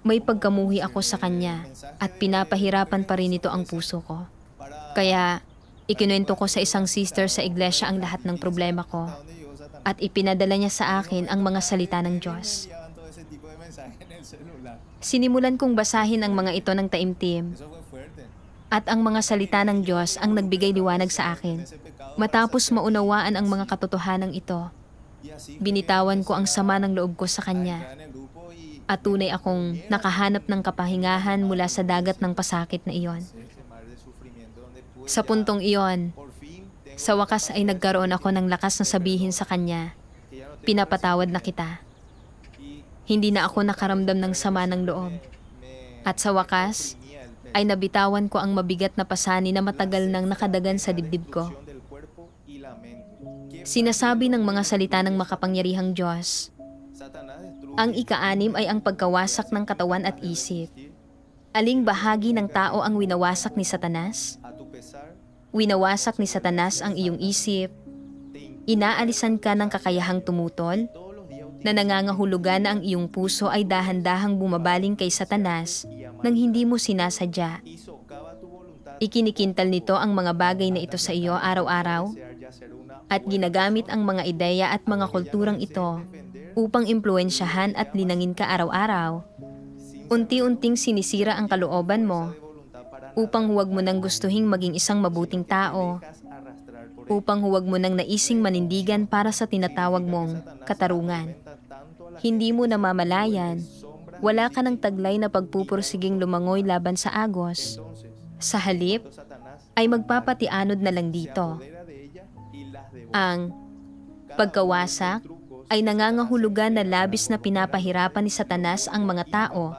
May pagkamuhi ako sa kanya at pinapahirapan pa rin ito ang puso ko. Kaya ikinuwento ko sa isang sister sa iglesia ang lahat ng problema ko at ipinadala niya sa akin ang mga salita ng Diyos. Sinimulan kong basahin ang mga ito ng taimtim at ang mga salita ng Diyos ang nagbigay liwanag sa akin. Matapos maunawaan ang mga katotohanan ito, binitawan ko ang sama ng loob ko sa Kanya at tunay akong nakahanap ng kapahingahan mula sa dagat ng pasakit na iyon. Sa puntong iyon, sa wakas ay nagkaroon ako ng lakas na sabihin sa Kanya, pinapatawad na kita. Hindi na ako nakaramdam ng sama ng loob. At sa wakas, ay nabitawan ko ang mabigat na pasani na matagal nang nakadagan sa dibdib ko. Sinasabi ng mga salita ng makapangyarihang Diyos, ang ika-6 ay ang pagkawasak ng katawan at isip. Aling bahagi ng tao ang winawasak ni Satanas? Winawasak ni Satanas ang iyong isip, inaalisan ka ng kakayahang tumutol, na nangangahulugan na ang iyong puso ay dahan-dahang bumabaling kay Satanas nang hindi mo sinasadya. Ikinikintal nito ang mga bagay na ito sa iyo araw-araw at ginagamit ang mga ideya at mga kulturang ito upang impluensyahan at linangin ka araw-araw. Unti-unting sinisira ang kalooban mo upang huwag mo nang gustuhing maging isang mabuting tao, upang huwag mo nang naising manindigan para sa tinatawag mong katarungan. Hindi mo namamalayan, wala ka ng taglay na pagpupursiging lumangoy laban sa agos. Sa halip, ay magpapatianod na lang dito. Ang pagkawasak ay nangangahulugan na labis na pinapahirapan ni Satanas ang mga tao,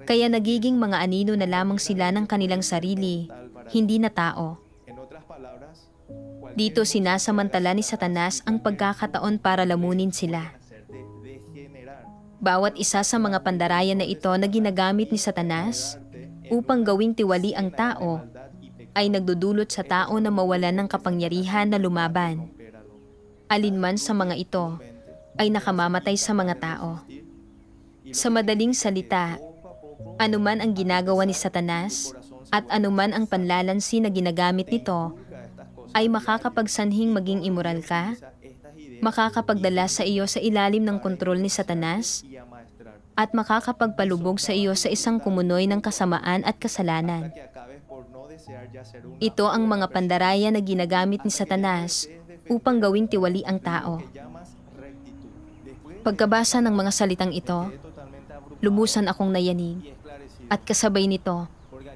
kaya nagiging mga anino na lamang sila ng kanilang sarili, hindi na tao. Dito sinasamantala ni Satanas ang pagkakataon para lamunin sila. Bawat isa sa mga pandarayan na ito na ginagamit ni Satanas upang gawing tiwali ang tao ay nagdudulot sa tao na mawalan ng kapangyarihan na lumaban. Alinman sa mga ito ay nakamamatay sa mga tao. Sa madaling salita, anuman ang ginagawa ni Satanas at anuman ang panlalansi na ginagamit nito ay makakapagsanhing maging immoral ka, makakapagdala sa iyo sa ilalim ng kontrol ni Satanas, at makakapagpalubog sa iyo sa isang kumunoy ng kasamaan at kasalanan. Ito ang mga pandaraya na ginagamit ni Satanas upang gawing tiwali ang tao. Pagkabasa ng mga salitang ito, lubusan akong nayanig, at kasabay nito,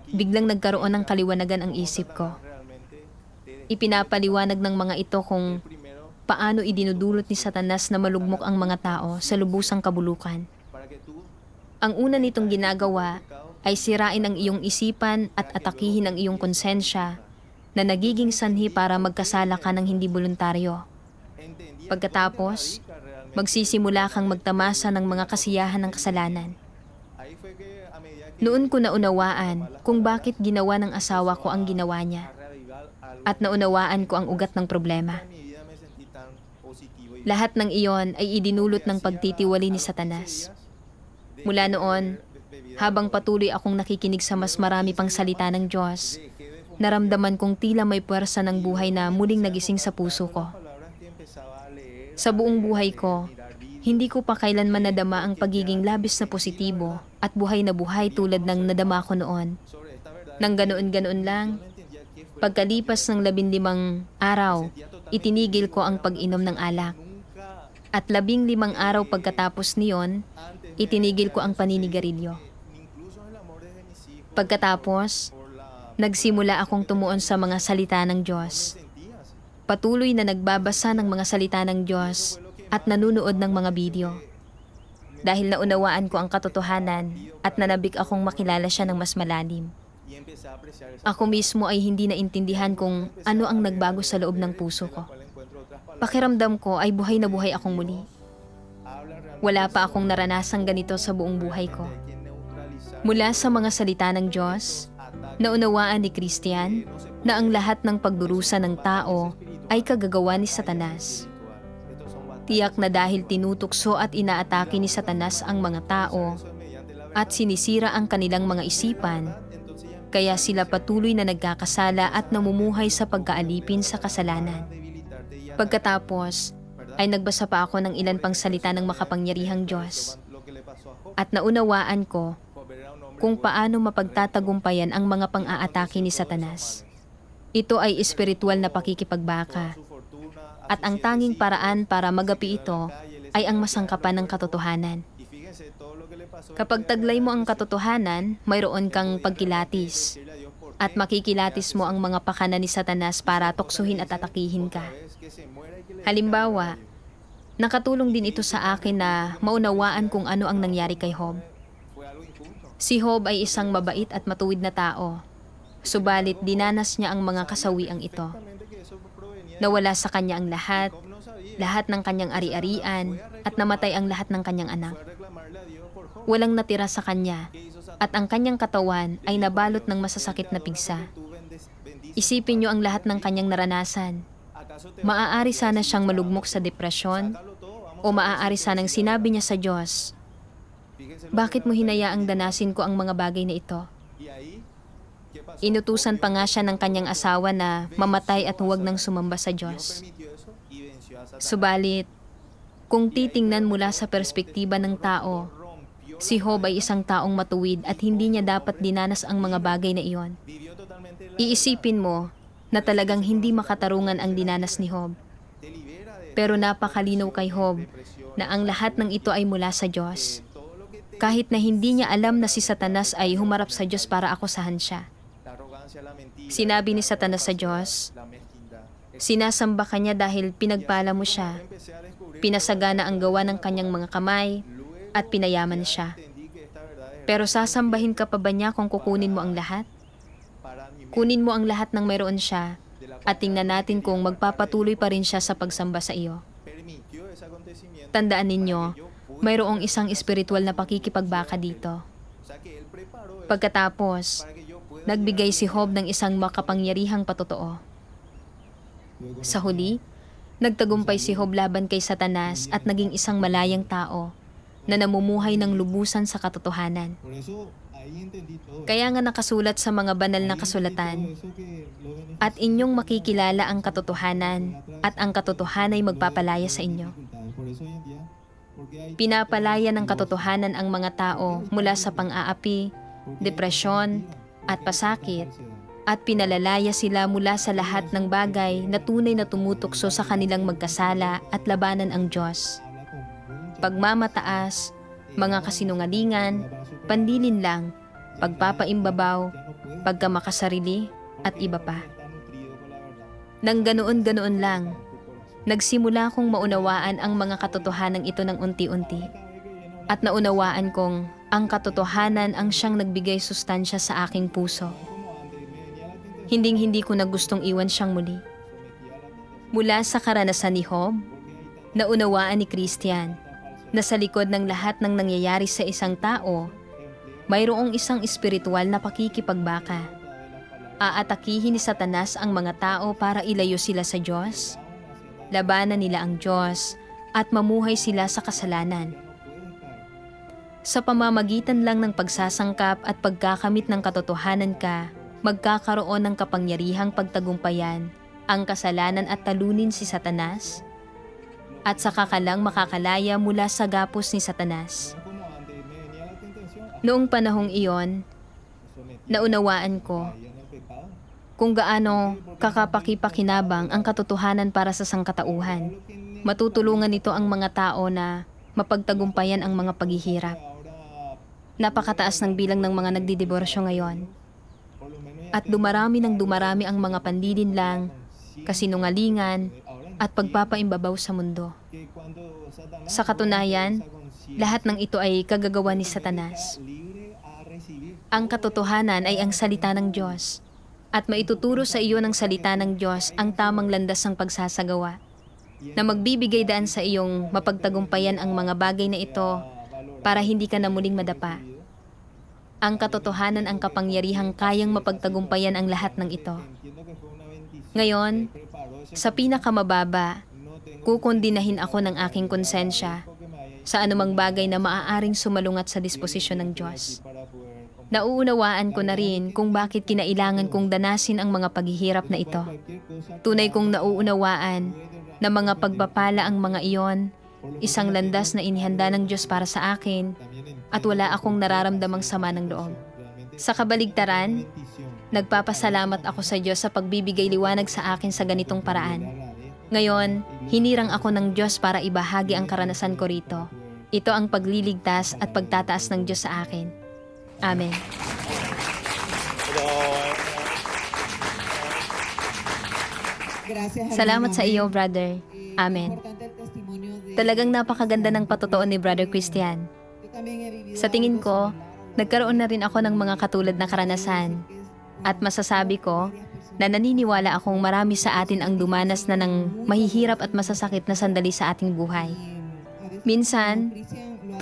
biglang nagkaroon ng kaliwanagan ang isip ko. Ipinapaliwanag ng mga ito kung paano idinudulot ni Satanas na malugmok ang mga tao sa lubusang kabulukan. Ang una nitong ginagawa ay sirain ang iyong isipan at atakihin ang iyong konsensya na nagiging sanhi para magkasala ka ng hindi voluntaryo. Pagkatapos, magsisimula kang magtamasa ng mga kasiyahan ng kasalanan. Noon ko naunawaan kung bakit ginawa ng asawa ko ang ginawa niya at naunawaan ko ang ugat ng problema. Lahat ng iyon ay idinulot ng pagtitiwali ni Satanas. Mula noon, habang patuloy akong nakikinig sa mas marami pang salita ng Diyos, naramdaman kong tila may puwersa ng buhay na muling nagising sa puso ko. Sa buong buhay ko, hindi ko pa kailanman nadama ang pagiging labis na positibo at buhay na buhay tulad ng nadama ko noon. Nang ganoon-ganoon lang, pagkalipas ng 15 araw, itinigil ko ang pag-inom ng alak. At 15 araw pagkatapos niyon, itinigil ko ang paninigarilyo. Pagkatapos, nagsimula akong tumuon sa mga salita ng Diyos. Patuloy na nagbabasa ng mga salita ng Diyos at nanunood ng mga video. Dahil naunawaan ko ang katotohanan at nanabik akong makilala siya ng mas malalim. Ako mismo ay hindi naintindihan kung ano ang nagbago sa loob ng puso ko. Pakiramdam ko ay buhay na buhay akong muli. Wala pa akong naranasang ganito sa buong buhay ko. Mula sa mga salita ng Diyos, naunawaan ni Christian na ang lahat ng pagdurusa ng tao ay kagagawa ni Satanas. Tiyak na dahil tinutukso at inaatake ni Satanas ang mga tao at sinisira ang kanilang mga isipan, kaya sila patuloy na nagkakasala at namumuhay sa pagkaalipin sa kasalanan. Pagkatapos, ay nagbasa pa ako ng ilan pang salita ng makapangyarihang Diyos. At naunawaan ko kung paano mapagtatagumpayan ang mga pang-aatake ni Satanas. Ito ay espiritual na pakikipagbaka. At ang tanging paraan para magapi ito ay ang masangkapan ng katotohanan. Kapag taglay mo ang katotohanan, mayroon kang pagkilatis. At makikilatis mo ang mga pakana ni Satanas para tuksuhin at atakihin ka. Halimbawa, nakatulong din ito sa akin na maunawaan kung ano ang nangyari kay Job. Si Job ay isang mabait at matuwid na tao. Subalit dinanas niya ang mga kasawiang ito. Nawala sa kanya ang lahat ng kanyang ari-arian, at namatay ang lahat ng kanyang anak. Walang natira sa kanya, at ang kanyang katawan ay nabalot ng masasakit na pigsa. Isipin niyo ang lahat ng kanyang naranasan. Maaari sana siyang malugmok sa depresyon, o maaari sanang sinabi niya sa Diyos, "Bakit mo hinayaang danasin ko ang mga bagay na ito?" Inutusan pa nga siya ng kanyang asawa na mamatay at huwag nang sumamba sa Diyos. Subalit, kung titingnan mula sa perspektiba ng tao, si Job ay isang taong matuwid at hindi niya dapat dinanas ang mga bagay na iyon. Iisipin mo na talagang hindi makatarungan ang dinanas ni Job. Pero napakalinaw kay Job na ang lahat ng ito ay mula sa Diyos. Kahit na hindi niya alam na si Satanas ay humarap sa Diyos para akusahan siya. Sinabi ni Satanas sa Diyos, "Sinasamba ka niya dahil pinagpala mo siya, pinasagana ang gawa ng kanyang mga kamay, at pinayaman siya. Pero sasambahin ka pa ba niya kung kukunin mo ang lahat? Kunin mo ang lahat ng mayroon siya, at tingnan natin kung magpapatuloy pa rin siya sa pagsamba sa iyo." Tandaan ninyo, mayroong isang espiritual na pakikipagbaka dito. Pagkatapos, nagbigay si Job ng isang makapangyarihang patotoo. Sa huli, nagtagumpay si Job laban kay Satanas at naging isang malayang tao na namumuhay ng lubusan sa katotohanan. Kaya nga nakasulat sa mga banal na kasulatan, "At inyong makikilala ang katotohanan, at ang katotohanan ay magpapalaya sa inyo." Pinapalaya ng katotohanan ang mga tao mula sa pang-aapi, depresyon, at pasakit, at pinalalaya sila mula sa lahat ng bagay na tunay na tumutukso sa kanilang magkasala at labanan ang Diyos. Pagmamataas, mga kasinungalingan, panlilinlang, pagpapaimbabaw, pagkamakasarili, at iba pa. Nang ganoon-ganoon lang, nagsimula kong maunawaan ang mga katotohanan ito ng unti-unti, at naunawaan kong Ang katotohanan ang siyang nagbigay sustansya sa aking puso. Hinding-hindi ko na gustong iwan siyang muli. Mula sa karanasan ni Job, naunawaan ni Christian na sa likod ng lahat ng nangyayari sa isang tao, mayroong isang espiritual na pakikipagbaka. Aatakihin ni Satanas ang mga tao para ilayo sila sa Diyos, labanan nila ang Diyos, at mamuhay sila sa kasalanan. Sa pamamagitan lang ng pagsasangkap at pagkakamit ng katotohanan ka, magkakaroon ng kapangyarihang pagtagumpayan ang kasalanan at talunin si Satanas, at saka ka lang makakalaya mula sa gapos ni Satanas. Noong panahong iyon, naunawaan ko kung gaano kakapakipakinabang ang katotohanan para sa sangkatauhan. Matutulungan nito ang mga tao na mapagtagumpayan ang mga paghihirap. Napakataas ng bilang ng mga nagdidiborsyo ngayon. At dumarami ng dumarami ang mga panlilinlang, kasinungalingan, at pagpapaimbabaw sa mundo. Sa katunayan, lahat ng ito ay kagagawa ni Satanas. Ang katotohanan ay ang salita ng Diyos, at maituturo sa iyo ng salita ng Diyos ang tamang landas ng pagsasagawa, na magbibigay daan sa iyong mapagtagumpayan ang mga bagay na ito para hindi ka na muling madapa. Ang katotohanan ang kapangyarihang kayang mapagtagumpayan ang lahat ng ito. Ngayon, sa pinakamababa, kukondinahin ako ng aking konsensya sa anumang bagay na maaaring sumalungat sa disposisyon ng Diyos. Nauunawaan ko na rin kung bakit kinailangan kong danasin ang mga paghihirap na ito. Tunay kong nauunawaan na mga pagpapala ang mga iyon, isang landas na inihanda ng Diyos para sa akin, at wala akong nararamdamang sama ng loob. Sa kabaligtaran, nagpapasalamat ako sa Diyos sa pagbibigay liwanag sa akin sa ganitong paraan. Ngayon, hinirang ako ng Diyos para ibahagi ang karanasan ko rito. Ito ang pagliligtas at pagtataas ng Diyos sa akin. Amen. Salamat sa iyo, brother. Amen. Talagang napakaganda ng patotoo ni Brother Christian. Sa tingin ko, nagkaroon na rin ako ng mga katulad na karanasan. At masasabi ko na naniniwala akong marami sa atin ang dumanas na ng mahihirap at masasakit na sandali sa ating buhay. Minsan,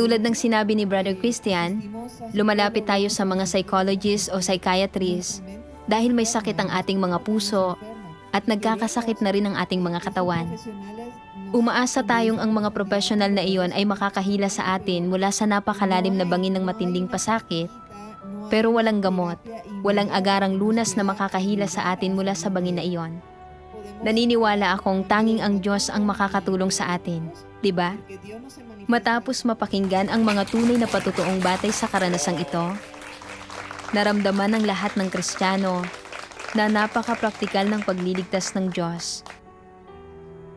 tulad ng sinabi ni Brother Christian, lumalapit tayo sa mga psychologists o psychiatrists dahil may sakit ang ating mga puso at nagkakasakit na rin ang ating mga katawan. Umaasa tayong ang mga professional na iyon ay makakahila sa atin mula sa napakalalim na bangin ng matinding pasakit, pero walang gamot, walang agarang lunas na makakahila sa atin mula sa bangin na iyon. Naniniwala akong tanging ang Diyos ang makakatulong sa atin, di ba? Matapos mapakinggan ang mga tunay na patutuong batay sa karanasang ito, naramdaman ng lahat ng Kristiyano na napaka-praktikal ng pagliligtas ng Diyos.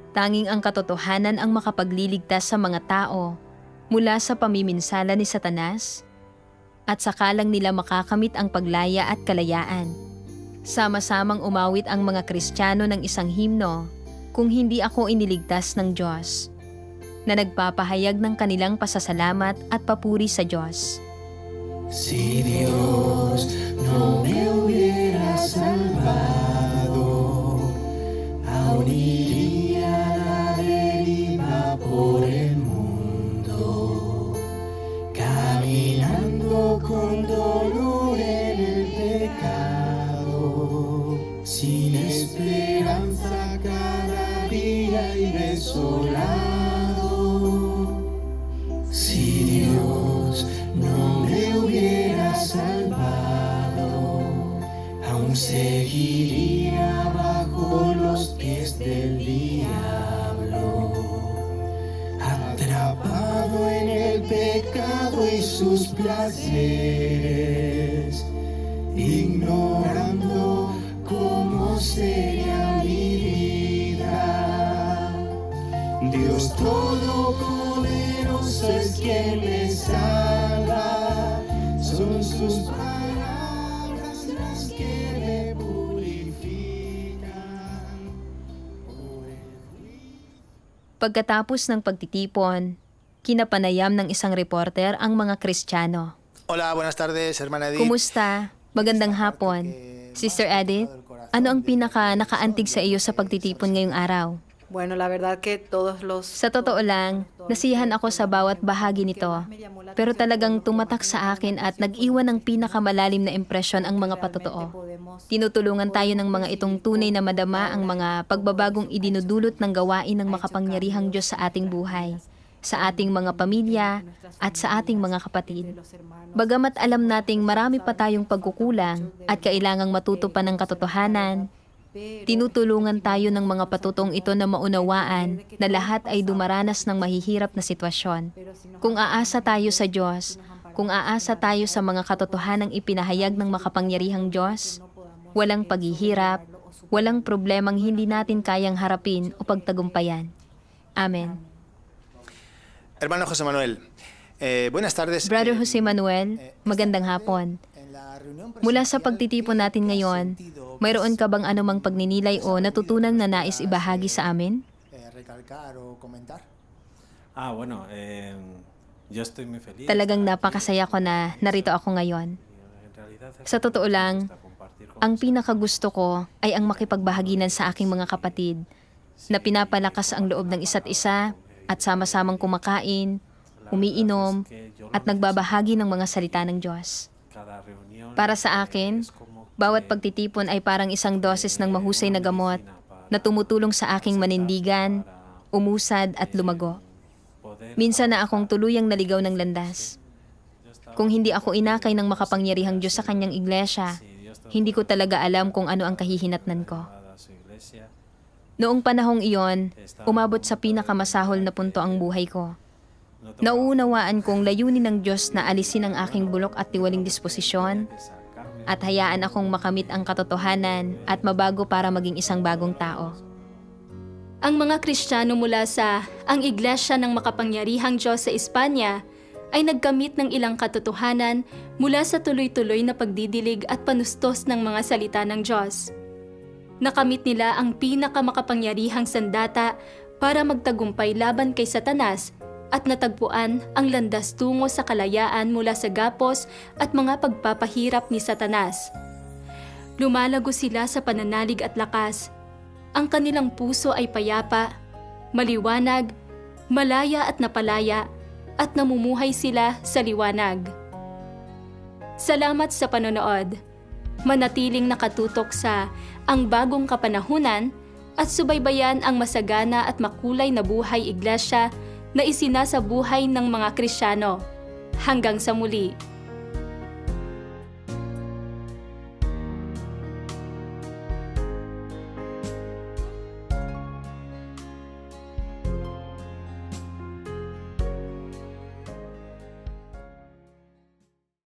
Tanging ang katotohanan ang makapagliligtas sa mga tao mula sa pamiminsala ni Satanas, at sakalang nila makakamit ang paglaya at kalayaan. Sama-samang umawit ang mga Kristiyano ng isang himno, "Kung hindi ako iniligtas ng Diyos," na nagpapahayag ng kanilang pasasalamat at papuri sa Diyos. Si Dios no me hubiera salvado, aún iría a la deriva por el mundo, caminando con dolor en el pecado, sin esperanza cada día y desolado. Si Dios no me hubiera salvado, aún seguiría bajo los pies del diablo, atrapado en el pecado y sus placeres, ignorando cómo sería mi vida. Dios Todopoderoso es quien me salva, son sus palabras las que me purifican. Pagkatapos ng pagtitipon, kinapanayam ng isang reporter ang mga Kristiyano. Hola, buenas tardes, hermana Edith. Kumusta? Magandang hapon. Sister Edith, ano ang pinaka-nakaantig sa iyo sa pagtitipon ngayong araw? Bueno, la verdad que Sa totoo lang, nasiyahan ako sa bawat bahagi nito. Pero talagang tumatak sa akin at nag-iwan ng pinakamalalim na impresyon ang mga patotoo. Tinutulungan tayo ng mga itong tunay na madama ang mga pagbabagong idinudulot ng gawain ng makapangyarihang Diyos sa ating buhay, sa ating mga pamilya, at sa ating mga kapatid. Bagamat alam nating marami pa tayong pagkukulang at kailangang matuto pa ng katotohanan, tinutulungan tayo ng mga patutong ito na maunawaan na lahat ay dumaranas ng mahihirap na sitwasyon. Kung aasa tayo sa Diyos, kung aasa tayo sa mga katotohanang ipinahayag ng makapangyarihang Diyos, walang paghihirap, walang problemang hindi natin kayang harapin o pagtagumpayan. Amen. Hermano José Manuel, buenas tardes. Brother Jose Manuel, magandang hapon. Mula sa pagtitipon natin ngayon, mayroon ka bang anumang pagninilay o natutunan na nais ibahagi sa amin? Talagang napakasaya ko na narito ako ngayon. Sa totoo lang, ang pinakagusto ko ay ang makipagbahaginan sa aking mga kapatid na pinapalakas ang loob ng isa't isa at sama-samang kumakain, umiinom, at nagbabahagi ng mga salita ng Diyos. Para sa akin, bawat pagtitipon ay parang isang dosis ng mahusay na gamot na tumutulong sa aking manindigan, umusad at lumago. Minsan na akong tuluyang naligaw ng landas. Kung hindi ako inakay ng makapangyarihang Diyos sa kanyang iglesia, hindi ko talaga alam kung ano ang kahihinatnan ko. Noong panahong iyon, umabot sa pinakamasahol na punto ang buhay ko. Nauunawaan kong layunin ng Diyos na alisin ang aking bulok at tiwaling disposisyon at hayaan akong makamit ang katotohanan at mabago para maging isang bagong tao. Ang mga Kristiyano mula sa ang Iglesia ng Makapangyarihang Diyos sa Espanya ay nagkamit ng ilang katotohanan mula sa tuloy-tuloy na pagdidilig at panustos ng mga salita ng Diyos. Nakamit nila ang pinakamakapangyarihang sandata para magtagumpay laban kay Satanas at natagpuan ang landas tungo sa kalayaan mula sa gapos at mga pagpapahirap ni Satanas. Lumalago sila sa pananalig at lakas. Ang kanilang puso ay payapa, maliwanag, malaya at napalaya, at namumuhay sila sa liwanag. Salamat sa panonood. Manatiling nakatutok sa Ang Bagong Kapanahunan at subaybayan ang masagana at makulay na buhay iglesia na isinasabuhay ng mga Kristiyano. Hanggang sa muli.